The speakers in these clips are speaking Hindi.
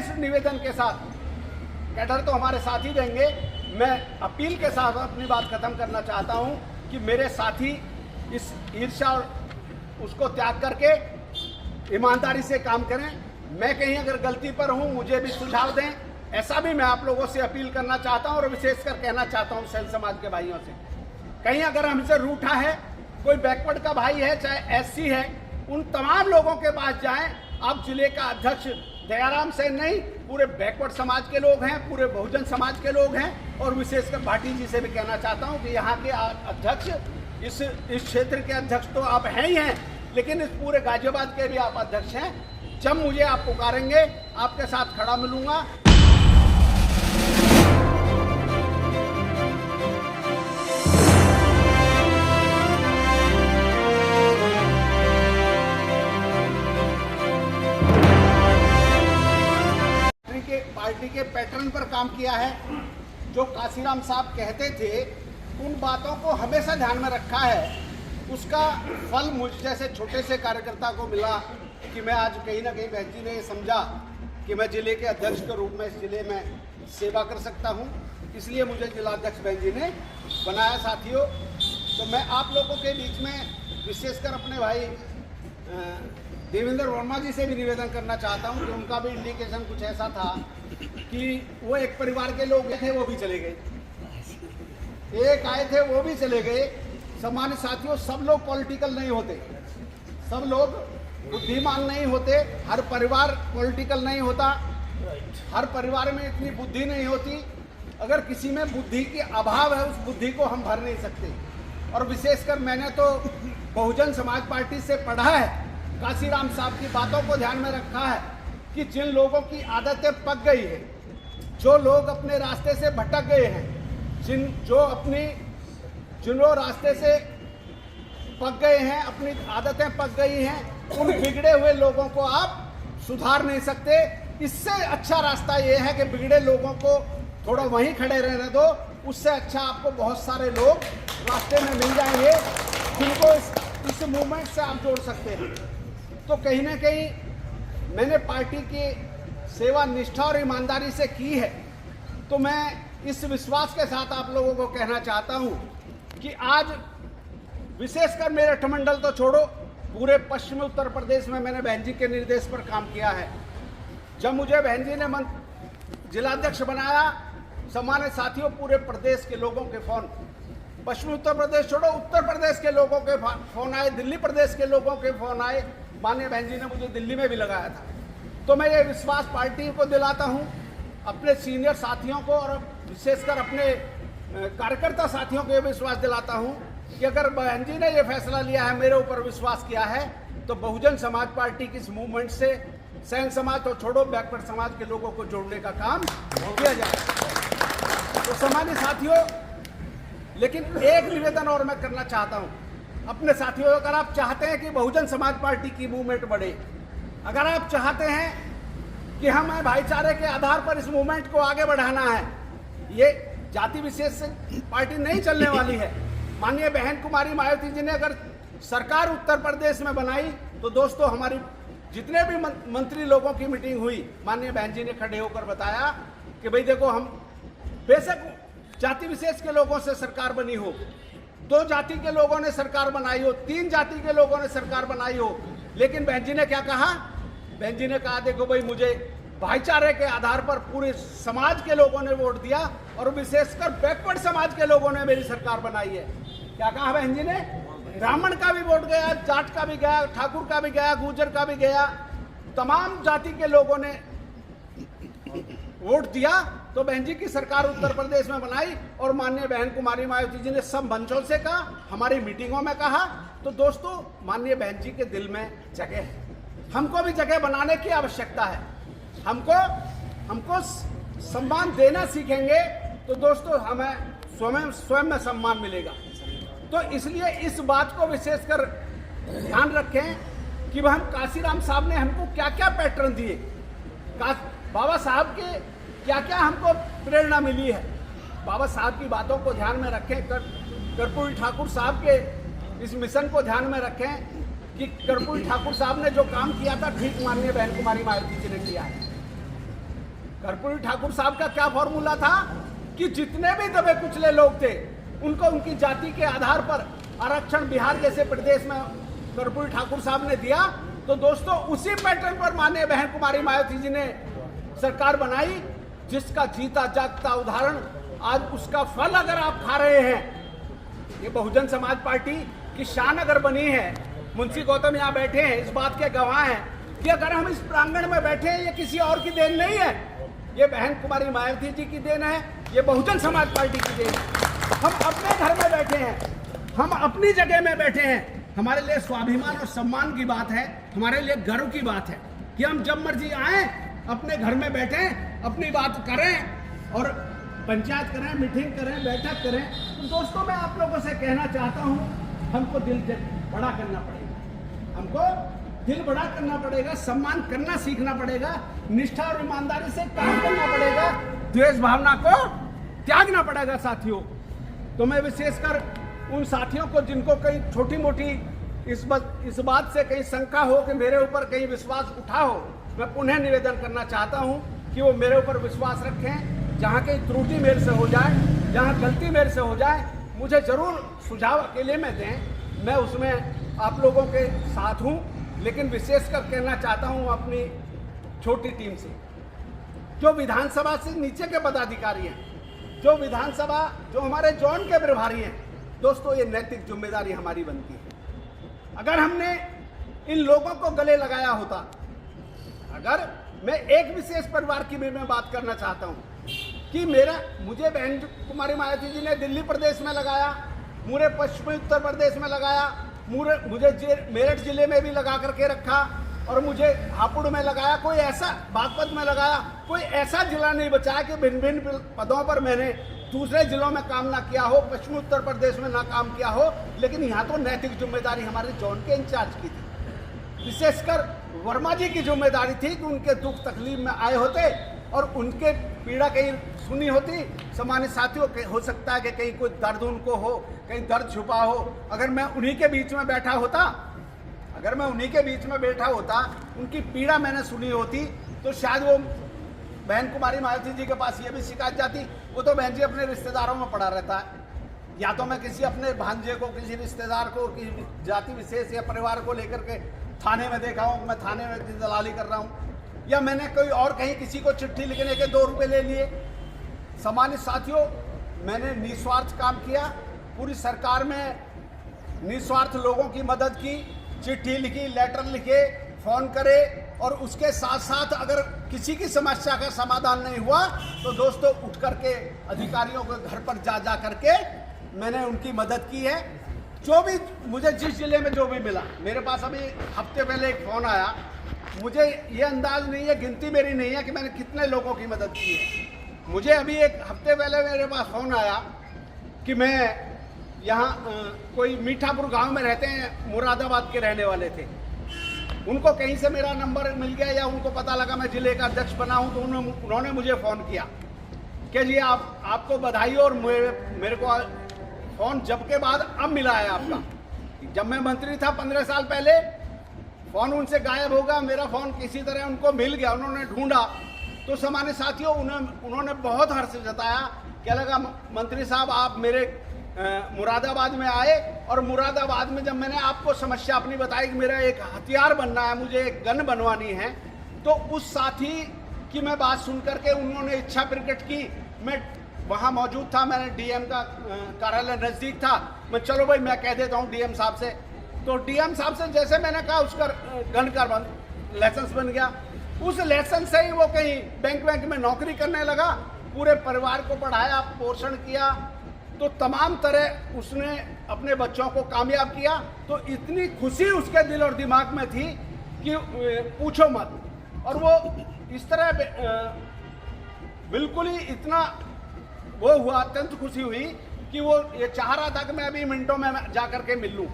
इस निवेदन के साथ, कैडर तो हमारे साथ ही देंगे, मैं अपील के साथ अपनी बात खत्म करना चाहता हूं कि मेरे साथी इस ईर्ष्या और उसको त्याग करके ईमानदारी से काम करें। मैं कहीं अगर गलती पर हूं, मुझे भी सुझाव दें, ऐसा भी मैं आप लोगों से अपील करना चाहता हूं और विशेषकर कहना चाहता हूं सेन समाज के भाइयों से। कहीं अगर हमसे रूठा है, कोई बैकवर्ड का भाई है, चाहे एससी है, उन तमाम लोगों के पास जाएं। आप जिले का अध्यक्ष दयाराम सेन नहीं, पूरे बैकवर्ड समाज के लोग हैं, पूरे बहुजन समाज के लोग हैं, और विशेषकर भाटी जी से भी कहना चाहता हूं कि यहाँ के अध्यक्ष, इस क्षेत्र के अध्यक्ष तो आप हैं ही हैं, लेकिन इस पूरे गाजियाबाद के भी आप अध्यक्ष हैं। जब मुझे आप पुकारेंगे, आपके साथ खड़ा मिलूंगा। पार्टी के पैटर्न पर काम किया है। जो काशीराम साहब कहते थे, उन बातों को हमेशा ध्यान में रखा है। उसका फल मुझ जैसे छोटे से कार्यकर्ता को मिला कि मैं आज कहीं ना कहीं बहन जी ने समझा कि मैं जिले के अध्यक्ष के रूप में इस जिले में सेवा कर सकता हूं, इसलिए मुझे जिला अध्यक्ष बहन जी ने बनाया। साथियों, तो मैं आप लोगों के बीच में विशेषकर अपने भाई देवेंद्र वर्मा जी से भी निवेदन करना चाहता हूं कि उनका भी इंडिकेशन कुछ ऐसा था कि वो एक परिवार के लोग थे, वो भी चले गए, एक आए थे वो भी चले गए। सम्मानित साथियों, सब लोग पॉलिटिकल नहीं होते, सब लोग बुद्धिमान नहीं होते, हर परिवार पॉलिटिकल नहीं होता, हर परिवार में इतनी बुद्धि नहीं होती। अगर किसी में बुद्धि की अभाव है, उस बुद्धि को हम भर नहीं सकते। और विशेषकर मैंने तो बहुजन समाज पार्टी से पढ़ा है, काशीराम साहब की बातों को ध्यान में रखा है कि जिन लोगों की आदतें पक गई है, जो लोग अपने रास्ते से भटक गए हैं, जिन रास्ते से पक गए हैं, अपनी आदतें पक गई हैं, उन बिगड़े हुए लोगों को आप सुधार नहीं सकते। इससे अच्छा रास्ता ये है कि बिगड़े लोगों को थोड़ा वहीं खड़े रहने दो। उससे अच्छा आपको बहुत सारे लोग रास्ते में मिल जाएंगे जिनको इस मूवमेंट से आप जोड़ सकते हैं। तो कहीं ना कहीं मैंने पार्टी की सेवा निष्ठा और ईमानदारी से की है, तो मैं इस विश्वास के साथ आप लोगों को कहना चाहता हूं कि आज विशेषकर मेरे ठमंडल तो छोड़ो, पूरे पश्चिमी उत्तर प्रदेश में मैंने बहन जी के निर्देश पर काम किया है। जब मुझे बहन जी ने जिलाध्यक्ष बनाया, सम्मानित साथियों, पूरे प्रदेश के लोगों के फोन, पश्चिमी उत्तर प्रदेश छोड़ो, उत्तर प्रदेश के लोगों के फोन आए, दिल्ली प्रदेश के लोगों के फोन आए। माननीय बहन जी ने मुझे दिल्ली में भी लगाया था। तो मैं ये विश्वास पार्टी को दिलाता हूँ, अपने सीनियर साथियों को और विशेषकर अपने कार्यकर्ता साथियों को ये विश्वास दिलाता हूँ कि अगर बहन जी ने ये फैसला लिया है, मेरे ऊपर विश्वास किया है, तो बहुजन समाज पार्टी की इस मूवमेंट से सैन समाज तो छोड़ो, बैकवर्ड समाज के लोगों को जोड़ने का काम किया जाए। तो सामान्य साथियों, लेकिन एक निवेदन और मैं करना चाहता हूँ अपने साथियों, अगर आप चाहते हैं कि बहुजन समाज पार्टी की मूवमेंट बढ़े, अगर आप चाहते हैं कि हमें भाईचारे के आधार पर इस मूवमेंट को आगे बढ़ाना है, ये जाति विशेष से पार्टी नहीं चलने वाली है। माननीय बहन कुमारी मायावती जी ने अगर सरकार उत्तर प्रदेश में बनाई, तो दोस्तों हमारी जितने भी मंत्री लोगों की मीटिंग हुई, माननीय बहन जी ने खड़े होकर बताया कि भाई देखो, हम बेशक जाति विशेष के लोगों से सरकार बनी हो, 2 जाति के लोगों ने सरकार बनाई हो, 3 जाति के लोगों ने सरकार बनाई हो, लेकिन बहन जी ने क्या कहा? बहन जी ने कहा देखो भाई, मुझे भाईचारे के आधार पर पूरे समाज के लोगों ने वोट दिया और विशेषकर बैकवर्ड समाज के लोगों ने मेरी सरकार बनाई है। क्या कहा बहन जी ने? ब्राह्मण का भी वोट गया, जाट का भी गया, ठाकुर का भी गया, गुर्जर का भी गया, तमाम जाति के लोगों ने वोट दिया। तो बहन जी की सरकार उत्तर प्रदेश में बनाई और माननीय बहन कुमारी मायावती जी ने सब मंचों से कहा, हमारी मीटिंगों में कहा। तो दोस्तों, माननीय बहन जी के दिल में जगह है, हमको भी जगह बनाने की आवश्यकता है। हमको सम्मान देना सीखेंगे तो दोस्तों हमें स्वयं में सम्मान मिलेगा। तो इसलिए इस बात को विशेषकर ध्यान रखें कि वह हम काशीराम साहब ने हमको क्या क्या पैटर्न दिए, बाबा साहब के क्या क्या हमको प्रेरणा मिली है, बाबा साहब की बातों को ध्यान में रखें। कर्पूरी ठाकुर साहब के इस मिशन को ध्यान में रखें कि कर्पूरी ठाकुर साहब ने जो काम किया था, ठीक माननीय बहन कुमारी मायावती जी ने किया है। कर्पूरी ठाकुर साहब का क्या फॉर्मूला था कि जितने भी दबे कुचले लोग थे उनको उनकी जाति के आधार पर आरक्षण बिहार जैसे प्रदेश में कर्पूरी ठाकुर साहब ने दिया। तो दोस्तों उसी पैटर्न पर माननीय बहन कुमारी मायावती जी ने सरकार बनाई, जिसका जीता जागता उदाहरण आज उसका फल अगर आप खा रहे हैं। ये बहुजन समाज पार्टी की शान अगर बनी है, मुंशी गौतम यहाँ बैठे हैं, इस बात के गवाह हैं कि अगर हम इस प्रांगण में बैठे हैं, ये किसी और की देन नहीं है, ये बहन कुमारी मायावती जी की देन है, ये बहुजन समाज पार्टी की देन है। हम अपने घर में बैठे हैं, हम अपनी जगह में बैठे हैं। हमारे लिए स्वाभिमान और सम्मान की बात है, हमारे लिए गर्व की बात है कि हम जब मर्जी आए अपने घर में बैठे अपनी बात करें और पंचायत करें, मीटिंग करें, बैठक करें। तो दोस्तों मैं आप लोगों से कहना चाहता हूं, हमको दिल बड़ा करना पड़ेगा, हमको दिल बड़ा करना पड़ेगा, सम्मान करना सीखना पड़ेगा, निष्ठा और ईमानदारी से काम करना पड़ेगा, द्वेष भावना को त्यागना पड़ेगा साथियों। तो मैं विशेषकर उन साथियों को जिनको कहीं छोटी मोटी इस बात से कहीं शंका हो कि मेरे ऊपर कहीं विश्वास उठा हो, मैं पुनः निवेदन करना चाहता हूं कि वो मेरे ऊपर विश्वास रखें। जहां कहीं त्रुटि मेरे से हो जाए, जहां गलती मेरे से हो जाए, मुझे जरूर सुझाव अकेले में दें, मैं उसमें आप लोगों के साथ हूं। लेकिन विशेषकर कहना चाहता हूं अपनी छोटी टीम से, जो विधानसभा से नीचे के पदाधिकारी हैं, जो विधानसभा, जो हमारे जोन के प्रभारी हैं, दोस्तों ये नैतिक जिम्मेदारी हमारी बनती है। अगर हमने इन लोगों को गले लगाया होता, अगर मैं एक विशेष परिवार की भी मैं बात करना चाहता हूं कि मुझे बहन कुमारी मायावती जी ने दिल्ली प्रदेश में लगाया, मुझे पश्चिमी उत्तर प्रदेश में लगाया, मुझे मेरठ जिले में भी लगा करके रखा और मुझे हापुड़ में लगाया, कोई ऐसा बागपत में लगाया, कोई ऐसा जिला नहीं बचाया कि भिन्न भिन्न पदों पर मैंने दूसरे जिलों में काम ना किया हो, पश्चिमी उत्तर प्रदेश में ना काम किया हो। लेकिन यहाँ तो नैतिक जिम्मेदारी हमारे जोन के इंचार्ज की थी, विशेषकर वर्मा जी की जिम्मेदारी थी कि उनके दुख तकलीफ में आए होते और उनके पीड़ा कहीं सुनी होती। सामान्य साथियों के हो सकता है कि कहीं कोई दर्द उनको हो, कहीं दर्द छुपा हो, अगर मैं उन्हीं के बीच में बैठा होता, अगर मैं उन्हीं के बीच में बैठा होता, उनकी पीड़ा मैंने सुनी होती, तो शायद वो बहन कुमारी मायावती जी के पास ये भी शिकायत जाती। वो तो बहन जी अपने रिश्तेदारों में पड़ा रहता है, या तो मैं किसी अपने भांजे को, किसी रिश्तेदार को, किसी जाति विशेष या परिवार को लेकर के थाने में देखा हूँ, मैं थाने में दलाली कर रहा हूँ, या मैंने कोई और कहीं किसी को चिट्ठी लिखने के 2 रुपये ले लिए। सामान्य साथियों, मैंने निस्वार्थ काम किया, पूरी सरकार में निस्वार्थ लोगों की मदद की, चिट्ठी लिखी, लेटर लिखे, फोन करे, और उसके साथ साथ अगर किसी की समस्या का समाधान नहीं हुआ तो दोस्तों उठ करके अधिकारियों के घर पर जा करके मैंने उनकी मदद की है। जो भी मुझे जिस जिले में जो भी मिला, मेरे पास अभी हफ्ते पहले एक फ़ोन आया, मुझे ये अंदाज नहीं है, गिनती मेरी नहीं है कि मैंने कितने लोगों की मदद की है। मुझे अभी एक हफ्ते पहले मेरे पास फ़ोन आया कि मैं यहाँ कोई मीठापुर गांव में रहते हैं, मुरादाबाद के रहने वाले थे, उनको कहीं से मेरा नंबर मिल गया या उनको पता लगा मैं जिले का अध्यक्ष बना हूँ, तो उन्होंने मुझे फ़ोन किया कि जी आपको बधाई, और मेरे को फ़ोन जब के बाद अब मिला है आपका। जब मैं मंत्री था 15 साल पहले, फ़ोन उनसे गायब होगा, मेरा फ़ोन किसी तरह उनको मिल गया, उन्होंने ढूंढा। तो सामान्य साथियों, उन्होंने बहुत हर्ष जताया, क्या लगा मंत्री साहब आप मेरे मुरादाबाद में आए, और मुरादाबाद में जब मैंने आपको समस्या अपनी बताई कि मेरा एक हथियार बनना है, मुझे एक गन बनवानी है, तो उस साथी की मैं बात सुन करके उन्होंने इच्छा प्रकट की। मैं वहाँ मौजूद था, मैंने डीएम का कार्यालय नज़दीक था, मैं चलो भाई मैं कह देता हूँ डीएम साहब से। तो डीएम साहब से जैसे मैंने कहा, उसका गन का लाइसेंस बन गया। उस लाइसेंस से ही वो कहीं बैंक में नौकरी करने लगा, पूरे परिवार को पढ़ाया, पोषण किया, तो तमाम तरह उसने अपने बच्चों को कामयाब किया। तो इतनी खुशी उसके दिल और दिमाग में थी कि पूछो मत। और वो इस तरह बिल्कुल ही इतना वो हुआ, अत्यंत खुशी हुई कि वो ये चाह रहा था कि मैं अभी मिनटों में जा करके मिल लूँ।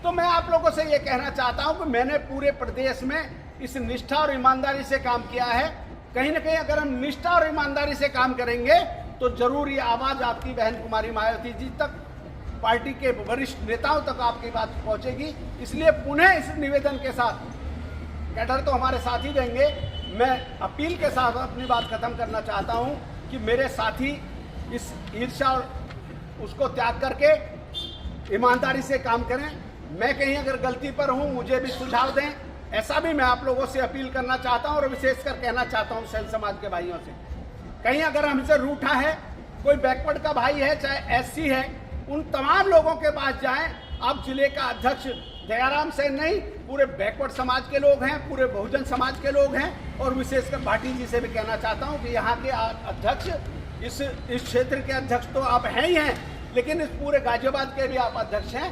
तो मैं आप लोगों से ये कहना चाहता हूँ कि मैंने पूरे प्रदेश में इस निष्ठा और ईमानदारी से काम किया है। कहीं ना कहीं अगर हम निष्ठा और ईमानदारी से काम करेंगे तो जरूर ये आवाज़ आपकी बहन कुमारी मायावती जी तक, पार्टी के वरिष्ठ नेताओं तक आपकी बात पहुंचेगी। इसलिए पुनः इस निवेदन के साथ, कैडर तो हमारे साथ ही रहेंगे, मैं अपील के साथ अपनी बात खत्म करना चाहता हूं कि मेरे साथी इस ईर्ष्या और उसको त्याग करके ईमानदारी से काम करें। मैं कहीं अगर गलती पर हूं मुझे भी सुझाव दें, ऐसा भी मैं आप लोगों से अपील करना चाहता हूं और विशेषकर कहना चाहता हूं सेल समाज के भाइयों से। कहीं अगर हमसे रूठा है, कोई बैकवर्ड का भाई है, चाहे एससी है, उन तमाम लोगों के पास जाएं। आप जिले का अध्यक्ष दयाराम सेन नहीं, पूरे बैकवर्ड समाज के लोग हैं, पूरे बहुजन समाज के लोग हैं, और विशेषकर पाटिल जी से भी कहना चाहता हूं कि यहाँ के अध्यक्ष, इस क्षेत्र के अध्यक्ष तो आप हैं ही हैं, लेकिन इस पूरे गाजियाबाद के भी आप अध्यक्ष हैं।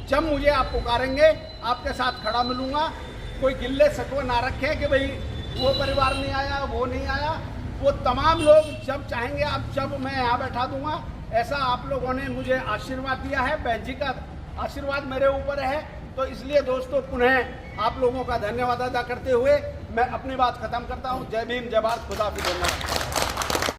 जब मुझे आप पुकारेंगे, आपके साथ खड़ा मिलूंगा। कोई गिल्ले सटवे ना रखें कि भाई वो परिवार नहीं आया, वो नहीं आया। वो तमाम लोग जब चाहेंगे आप, जब मैं यहाँ बैठा दूंगा। ऐसा आप लोगों ने मुझे आशीर्वाद दिया है, बहन जी का आशीर्वाद मेरे ऊपर है, तो इसलिए दोस्तों पुनः आप लोगों का धन्यवाद अदा करते हुए मैं अपनी बात खत्म करता हूँ। जय भीम, जय भारत, खुदा हाफिज़।